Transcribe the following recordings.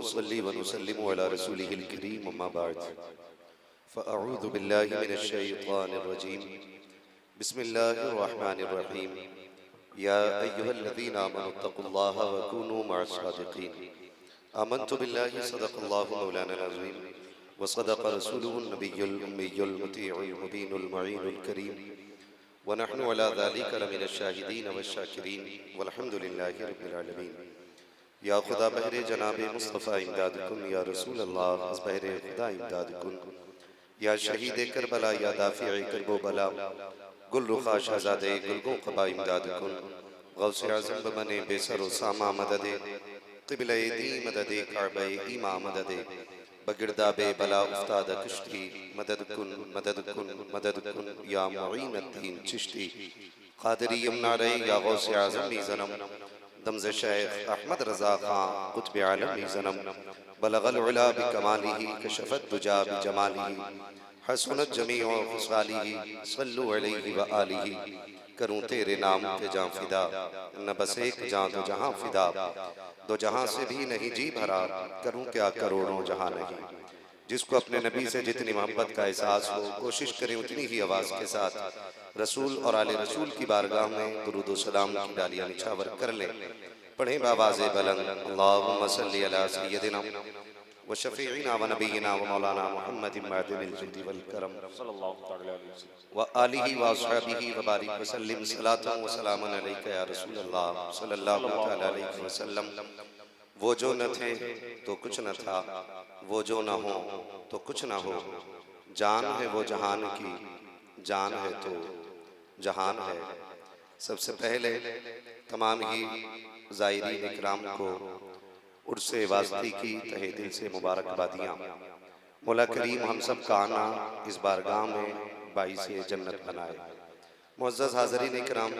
नुसल्ली व नुसल्लिमु अला रसूलिहिल करीम अम्मा बाद फ़अऊज़ु बिल्लाहि मिनश शैतानिर रजीम बिस्मिल्लाहिर रहमानिर रहीम या अय्युहल्लज़ीना आमनुत्तक़ुल्लाह व कूनू मअस सादिक़ीन आमन्तु बिल्लाहि सदक़ल्लाहु मौलाना अज़ीम व सदक़ रसूलुहुन नबियुल उम्मियुल मुतीउल मुबीनुल मुईनुल करीम व नहनु अला ज़ालिका लमिनश शाहिदीन वश्शाकिरीन वल्हम्दुलिल्लाहि रब्बिल आलमीन। या खुदा बहरे जनाबे मुस्तफ़ा इमदाद कुन या रसूल अल्लाह बहरे खुदा इमदाद कुन या शहीद करबला या दाफ़िए करबो बला गुल रुखा शहज़ादे गुलगो क़बा इमदाद कुन गौसे आज़म बमने बेसरो सामा मददे क़िबले दी मददे काबे ईमा मददे बगिरदाबे बला उस्ताद कुश्ती मदद कुन मदद कुन मदद कुन या मुईन अद्दीन चिश्ती क़ादिरी यमनारे या गौसे आज़म ज़नम दमज़ शेख अहमद रज़ा खां कुतुब आलम ज़नम बलगल उला बिकमालिही कशफत दुजा बिजमालिही हसनत जमीउ खुसालिही सल्लु अलैहि व आलिही। करूं तेरे नाम पे जान फिदा न बस एक जान दो जहां फिदा दो जहां से भी नहीं जी भरा करूं क्या करोड़ों जहां नहीं। जिसको अपने नबी से जितनी मोहब्बत का एहसास हो कोशिश करें उतनी ही आवाज़ के साथ रसूल और आले रसूल की बारगाह में दुरूद व सलाम की डालियां निछावर कर लें। पढ़ें बावाज़े बुलंद अल्लाहुम्मा सल्ली अला सय्यदिना व शफ़ीइना व नबीना व मौलाना मुहम्मदिन मादिनिल जुद्दि वल करम सल्लल्लाहु तआला अलैहि वसल्लम व आलिहि व अस्हाबिहि व बारिक व सल्लिम सलातन व सलामन अलैका या रसूल अल्लाह सल्लल्लाहु तआला अलैहि वसल्लम। वो जो न थे तो कुछ न था, वो जो न हो तो कुछ न हो, जान है वो जहान की, जान है तो जहान है। सबसे पहले तमाम ही ज़ायरीन इकराम को उर्से वास्ती की तहे दिल से मुबारकबादियाँ। मौला करीम हम सब का आना इस बारगाह में बाइस जन्नत बनाए। मुअज़्ज़ज़ हाज़रीन इकराम,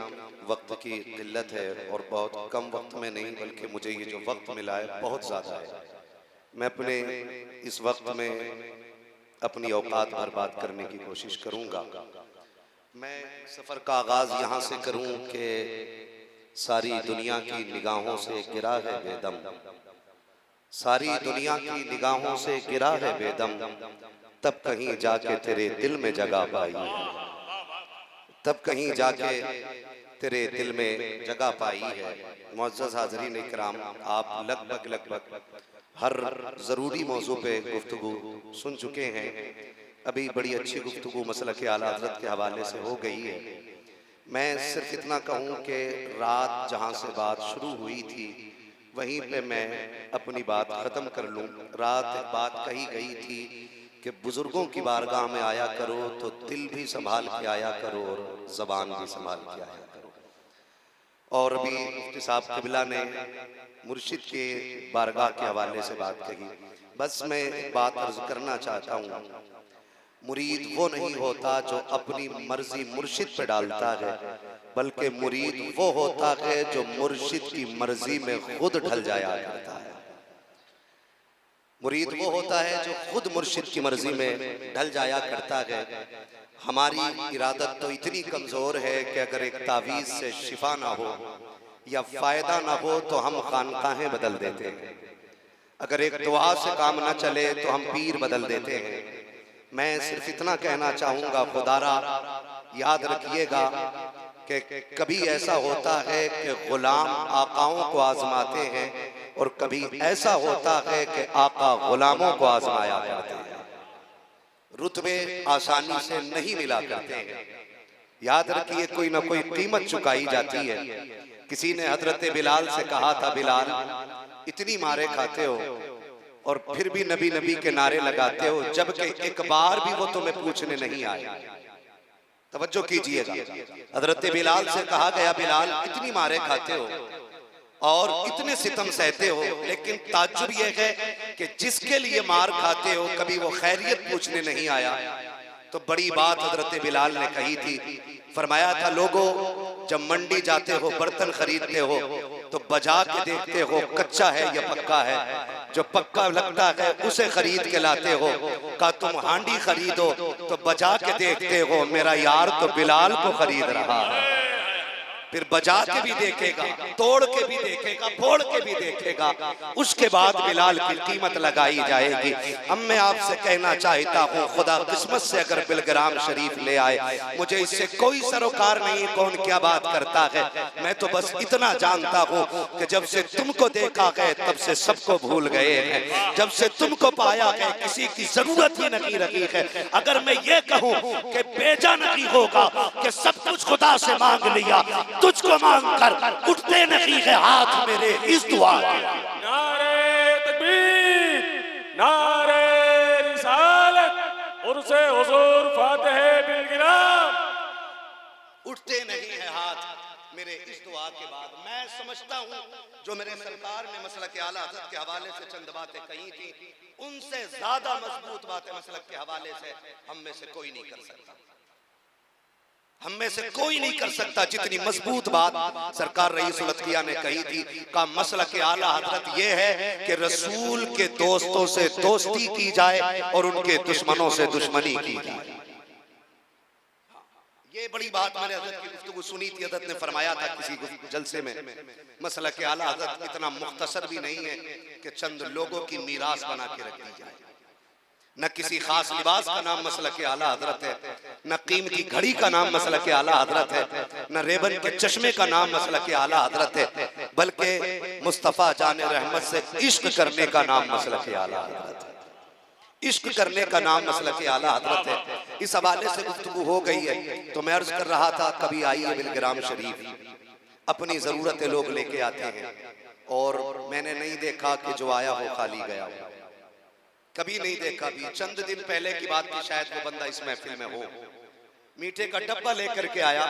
वक्त की किल्लत है और बहुत कम वक्त में नहीं बल्कि मुझे ये जो वक्त मिला है बहुत ज़्यादा है। मैं अपने इस वक्त में अपनी औकात बर्बाद करने की कोशिश करूँगा। मैं सफ़र का आगाज़ यहाँ से करूँ कि सारी दुनिया की निगाहों से गिरा है बेदम, सारी दुनिया की निगाहों से गिरा है बेदम, तब कहीं जाके तेरे दिल में जगह पाई है, तब कहीं जाके तेरे दिल में जगह पाई है। मुअज़्ज़ज़ हाज़रीन इकराम, आप लगभग हर ज़रूरी मौजू पे गुफ्तगू सुन चुके हैं। अभी बड़ी अच्छी गुफ्तगू मसलक आला हज़रत के हवाले से हो गई है। मैं सिर्फ इतना कहूँ कि रात जहाँ से बात शुरू हुई थी वहीं पे मैं अपनी बात ख़त्म कर लूँ। रात एक बात कही गई थी कि बुज़ुर्गों की बारगाह में आया करो तो दिल भी संभाल के आया करो और ज़बान भी संभाल के आया करो। और अभी मुफ्ती साहब क़िबला ने मुर्शिद के बारगाह के हवाले से बात कही। बस मैं एक बात अर्ज़ करना चाहता हूँ, मुरीद वो नहीं होता जो अपनी मर्जी मुर्शिद पे डालता है, बल्कि मुरीद वो होता है जो मुर्शिद की मर्जी में खुद ढल जाया करता है। मुरीद वो होता है जो खुद मुर्शिद की मर्जी में ढल जाया करता है। हमारी इरादत तो इतनी कमजोर है कि अगर एक तावीज़ से शिफा ना हो या फायदा ना हो तो हम खानकाहें बदल देते हैं। अगर एक दुआ से काम ना चले तो हम पीर बदल देते हैं। मैं सिर्फ इतना कहना चाहूँगा, खुदारा याद रखिएगा कि कभी ऐसा होता है कि गुलाम आकाओं को आजमाते हैं और कभी ऐसा होता है कि आका गुलामों को आजमाया करते हैं। रुतबे आसानी से नहीं मिला करते हैं। याद रखिए, कोई ना कोई कीमत चुकाई जाती है। किसी ने हजरत बिलाल से कहा था, बिलाल इतनी मारे खाते हो और फिर भी नबी नबी के नारे लगाते हो, जबकि एक बार भी वो तुम्हें पूछने नहीं आए। तवज्जो कीजिएगा, हजरत बिलाल से कहा गया, बिलाल इतनी मारे खाते हो और इतने सितम सहते हो, लेकिन ताज्जुब यह है कि जिसके लिए मार खाते हो कभी वो खैरियत पूछने नहीं आया। तो बड़ी बात हजरत बिलाल ने कही थी। फरमाया था, लोगों जब मंडी जाते हो बर्तन खरीदते हो तो बजा के देखते हो कच्चा है या पक्का है। जो पक्का लगता है उसे खरीद के लाते हो। का तुम हांडी खरीदो तो बजा के देखते हो मेरा यार तो बिलाल को खरीद रहा है। फिर बजा के भी देखेगा, तोड़ के भी देखेगा, फोड़ के भी देखेगा, उसके बाद बिलाल की कीमत लगाई जाएगी। अब मैं आपसे कहना चाहता हूँ, खुदा किस्मत से अगर बिलग्राम शरीफ ले आए, मुझे इससे कोई सरोकार नहीं कौन क्या बात करता है। मैं तो बस इतना जानता हूँ कि जब से तुमको देखा गया तब से सबको भूल गए हैं, जब से तुमको पाया गया किसी की जरूरत ही नहीं रही है। अगर मैं ये कहूँ कि बेजा नहीं होगा कि सब कुछ खुदा से मांग लिया, तुझको मांग कर उठते नहीं है हाथ मेरे इस दुआ। नारे तकबीर, नारे रिसालत, उर्से हुजूर फातिह बिलगिराम। उठते नहीं है हाथ मेरे इस दुआ के बाद। मैं समझता हूँ जो मेरे सरकार ने मसलक के आला हज़रत के हवाले से चंद बातें कही थी, उनसे ज्यादा मजबूत बातें मसलक के हवाले से हम में से कोई नहीं कर सकता, हम में से कोई नहीं कर सकता जितनी मजबूत बात सरकार रईसुल अत्किया ने कही थी। का मसलक के आला हज़रत ये है कि रसूल के दोस्तों से दोस्ती की जाए और उनके दुश्मनों से दुश्मनी की जाए। ये बड़ी बात मैंने हज़रत की गुफ्तगू सुनी थी। हज़रत ने फरमाया था किसी जलसे में, मसलक के आला हज़रत इतना मुख्तसर भी नहीं है कि चंद लोगों की मीरास बना के रख दी जाए। न किसी खास लिबास का नाम मसलक के आला हज़रत है, न कीमती घड़ी का नाम मसलक के आला हज़रत है, न रेबन के चश्मे का नाम मसलक के आला हज़रत है, बल्कि मुस्तफ़ा जाने रहमत से इश्क करने का नाम मसलक के आला हज़रत है। इश्क करने का नाम मसलक के आला हज़रत है। इस हवाले से गुफ्तगू हो गई है तो मैं अर्ज कर रहा था, कभी आइए बिलग्राम शरीफ, अपनी ज़रूरतें लोग लेके आते हैं और मैंने नहीं देखा कि जो आया हो खाली गया हो, कभी नहीं देखा। भी चंद दिन पहले की बात थी, शायद वो बंदा इस महफिल में हो, मीठे का डब्बा लेकर के आया।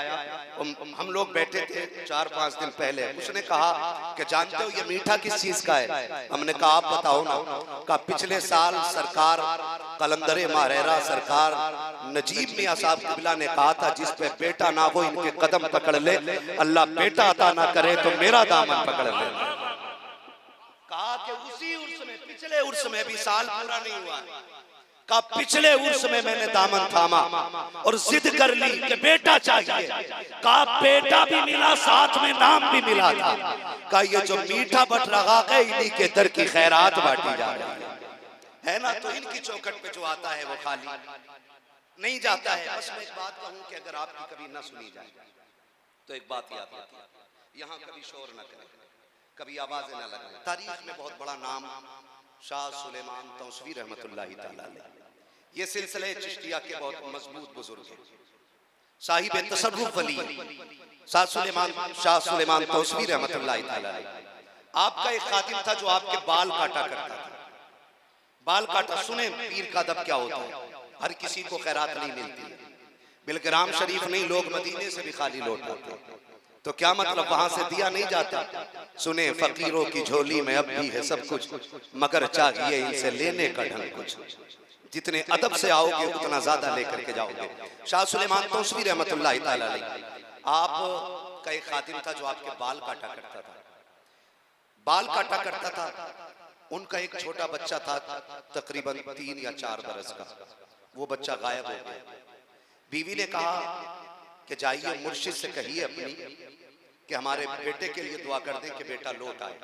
हम लोग बैठे थे 4-5 दिन पहले, उसने कहा कि जानते हो ये मीठा किस चीज का है? हमने कहा आप बताओ ना। कहा पिछले साल सरकार कलंदरे मारेरा सरकार नजीब मियां साहब किबला ने कहा था जिस पे बेटा ना हो इनके कदम पकड़ ले, अल्लाह बेटा अता ना करे तो मेरा दामन पकड़ ले। कहा कि उसी उर्स में, पिछले उर्स में भी साल पूरा नहीं हुआ, का पिछले उर्स में मैंने दामन थामा और जिद कर ली कि बेटा चाहिए। का बेटा भी मिला, साथ में नाम भी मिला था। का ये जो मीठा बट रहा है इन्हीं के दर की खैरात बांटी जा रही है ना। तो इनकी चौखट पे जो आता है वो खाली नहीं जाता है। बस मैं एक बात कहूं कि अगर आपकी कभी ना सुनी जाए तो एक बात याद रखिए, यहाँ कभी शोर न करें, कभी आवाजें न लगाएं। तारीख में बहुत बड़ा नाम शाह सुलेमान तौसवी रहमतुल्लाहि तआला अलैह, ये सिलसिले चिश्तिया के बहुत मजबूत बुजुर्ग हैं, साहिब तसर्रुफ वली शाह सुलेमान तौसवी रहमतुल्लाहि तआला अलैह। आपका एक खादिम था जो आपके बाल काटा करता था। बाल काटा, सुने पीर का अदब क्या होता है, हर किसी को खैरात नहीं मिलती। बिलग्राम शरीफ नहीं, लोग मदीने से भी खाली लौट आते, तो क्या मतलब वहां से दिया नहीं जाता। सुने फकीरों की झोली में अब भी है सब कुछ, मगर चाहिए इनसे लेने का ढंग कुछ। जितने अदब से आओगे उतना ज्यादा लेकर के जाओगे। शाह सुलेमान तौसवी रहमतुल्लाहि तआला अलैह, आप का एक खादिम था जो आपके बाल काटा करता था। बाल काटा करता था, उनका एक छोटा बच्चा था तकरीबन 3 या 4 बरस का। वो बच्चा गायब हो गया। बीवी ने कहा कि जाइए मुर्शिद से कहिए अपनी कि हमारे बेटे के लिए दुआ कर दें कि बेटा लौट आए।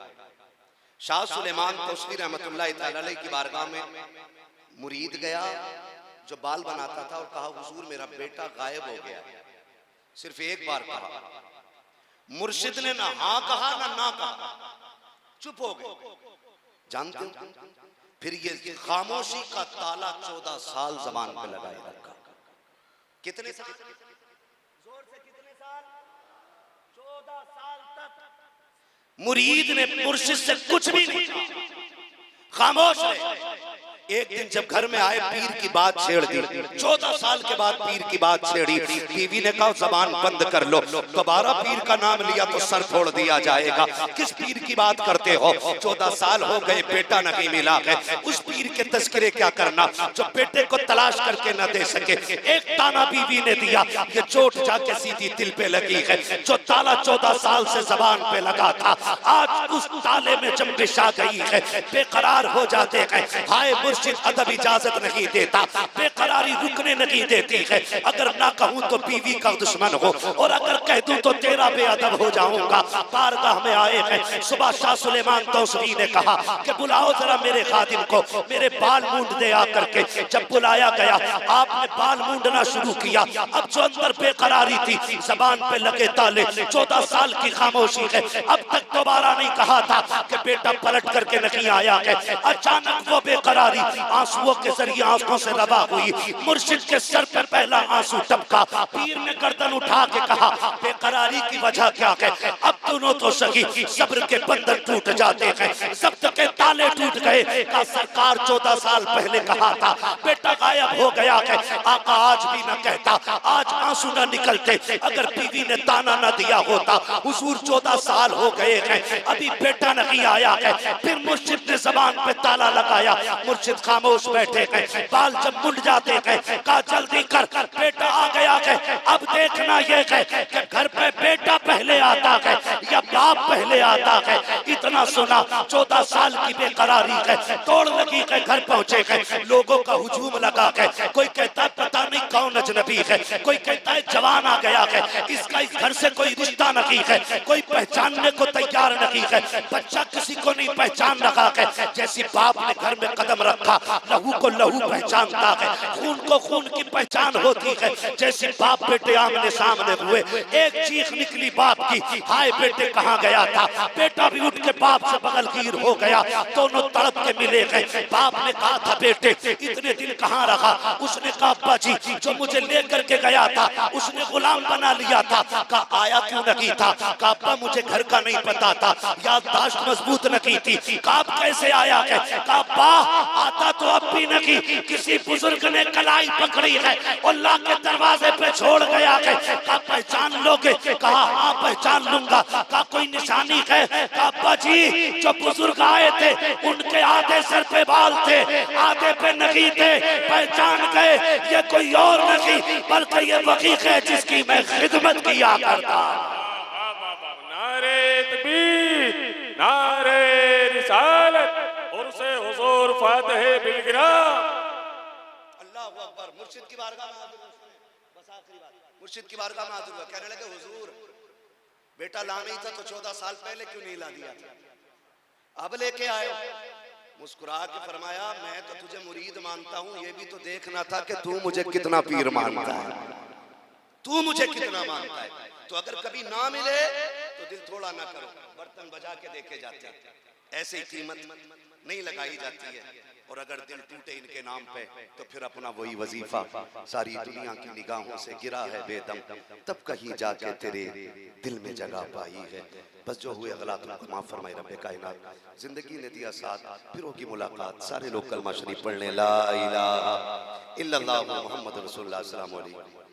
शाह सुलेमान तौसवी रहमतुल्लाहि तआला अलैह की बारगाह में मुरीद गया जो बाल बनाता था और कहा हुजूर मेरा बेटा गायब हो गया। सिर्फ एक बार कहा, मुर्शिद ने ना हाँ कहा ना कहा, चुप हो गए। जानते हो फिर ये खामोशी का ताला 14 साल जबान पे लगाए रखा। कितने साल? जोर से कितने साल? 14 साल तक मुरीद ने मुर्शिद से कुछ भी नहीं कहा, खामोश रहे। एक दिन जब घर में आए पीर की बात छेड़ दी। 14 साल के बाद पीर की बात छेड़ी। बीवी ने कहा जबान बंद कर लो, दोबारा पीर का नाम लिया तो सर फोड़ दिया जाएगा। किस पीर की बात करते हो? 14 साल हो गए बेटा नहीं मिला है। उस पीर के तस्करे क्या करना जो बेटे को तलाश करके न दे सके। एक ताना बीवी ने दिया, ये चोट जाके सीधी दिल पे लगी है। जो ताला 14 साल से जबान पे लगा था, आज उस ताले में जंबिश आ गई है। बेकरार हो जाते हैं। हाय मुर्शिद अदब इजाजत नहीं देता, बेकरारी रुकने नहीं देती है। अगर ना कहूं तो बीवी का दुश्मन हो, और अगर कह दूं तो तेरा बेअदब हो जाऊंगा। बारगाह में आए हैं, सुबह शाह सुलेमान तौसरी ने कहा कि बुलाओ जरा मेरे खादिम को, मेरे बाल मूंड दे आकर के। जब बुलाया गया, आपने बाल मूंडना शुरू किया। अब जो अंदर बेकरारी थी, जबान पे लगे ताले, 14 साल की खामोशी है। अब तक दोबारा नहीं कहा था कि बेटा पलट करके नहीं आया है। अचानक वो बेकरारी आंसुओं के जरिए आंखों से रवा हुई। मुर्शिद के सर पर पहला आंसू टपका। पीर ने गर्दन उठा के कहा, बेकरारी की वजह क्या है? अब दोनों तो सही, सब्र के बंधन टूट जाते हैं, जब्त के ताले टूट गए। का सरकार 14 साल पहले कहा था बेटा गायब हो गया है। आका आज भी न कहता, आज आंसू न निकलते अगर बीवी ने ताना न दिया होता। हुजूर 14 साल हो गए हैं, अभी बेटा नहीं आया है। फिर मुर्शिद ने जबान पे ताला लगाया। मुर्शिद खामोश बैठे हैं, बाल जब मुड़ जाते हैं, कहा जल्दी कर, बेटा आ गया है। अब देखना ये है कि घर पे बेटा पहले आता है या बाप पहले आता है। इतना सुना, 14 साल की बेकरारी है, तोड़ लगी है, घर पहुंचे हैं, लोगों का हुजूम लगा है। कोई कहता है पता नहीं कौन अजनबी है, कोई कहता है जवान आ गया है, इसका इस घर से कोई रिश्ता नहीं है, कोई पहचानने को तैयार नहीं है। बच्चा किसी को नहीं पहचान रहा है। जैसी बाप ने घर में कदम रखा, लहू को लहू पहचानता है, खून को खून की पहचान होती है। जैसी बाप बेटे आमने सामने हुए, एक चीख निकली बाप की, हाय बेटे कहाँ गया था? बेटा भी उठ के बाप से बगलगीर हो गया। दोनों तड़प के मिले गए। बाप ने कहा था बेटे इतने दिन कहाँ रहा? उसने कहा अब्बा जी जो मुझे लेकर के गया था उसने गुलाम बना लिया था। कहा आया क्यों नहीं था? कहा अब्बा मुझे घर का नहीं पता था, याददाश्त मजबूत नहीं थी। कहा कैसे आया है? कहा अब्बा आता तो अब भी नहीं, किसी बुजुर्ग ने कलाई पकड़ी है, अल्लाह के दरवाजे पे छोड़ गया है। कहा पहचान लोगे? कहा हाँ पहचान लूंगा। कहा कोई निशानी है? कहा अब्बा जी जो बुजुर्ग आए थे उनके आधे सर पे बाल थे, आधे पे नहीं थे। पहचान गए, ये कोई और नहीं बल्कि ये वकी है जिसकी मैं खिदमत किया करता। नारे तकबीर, नारे रिसालत और से हुजूर फातिह बिलगिराम। अल्लाहू अकबर। मुर्शिद की बारगाह में हाजिर हुआ, बस आखिरी बात, मुर्शिद की बारगाह में हाजिर हुआ, कहने लगे हुजूर बेटा ला नहीं था तो 14 साल पहले क्यों नहीं ला दिया था? अब लेके आए। मुस्कुरा के फरमाया मैं तो तुझे मुरीद मानता हूँ, ये भी तो देखना था कि तू मुझे कितना पीर मानता है, तू मुझे कितना मानता है। तो अगर कभी ना मिले तो दिल थोड़ा ना करो, बर्तन बजा के देखे जाते हैं, ऐसे ही कीमत नहीं लगाई जाती है। और अगर दिल टूटे इनके नाम पे तो फिर अपना वही वजीफा, सारी दुनिया की निगाहों से गिरा है बेदम, तब कहीं जाके तेरे दिल में जगह पाई है। बस जो हुए गलत उनको माफ फरमाए रब्बे कायनात। जिंदगी ने दिया साथ, फिर होगी मुलाकात। सारे लोग कलमा शरीफ पढ़ लें, ला इलाहा इल्लल्लाह मुहम्मद रसूलुल्लाह सल्लल्लाहु अलैहि वसल्लम।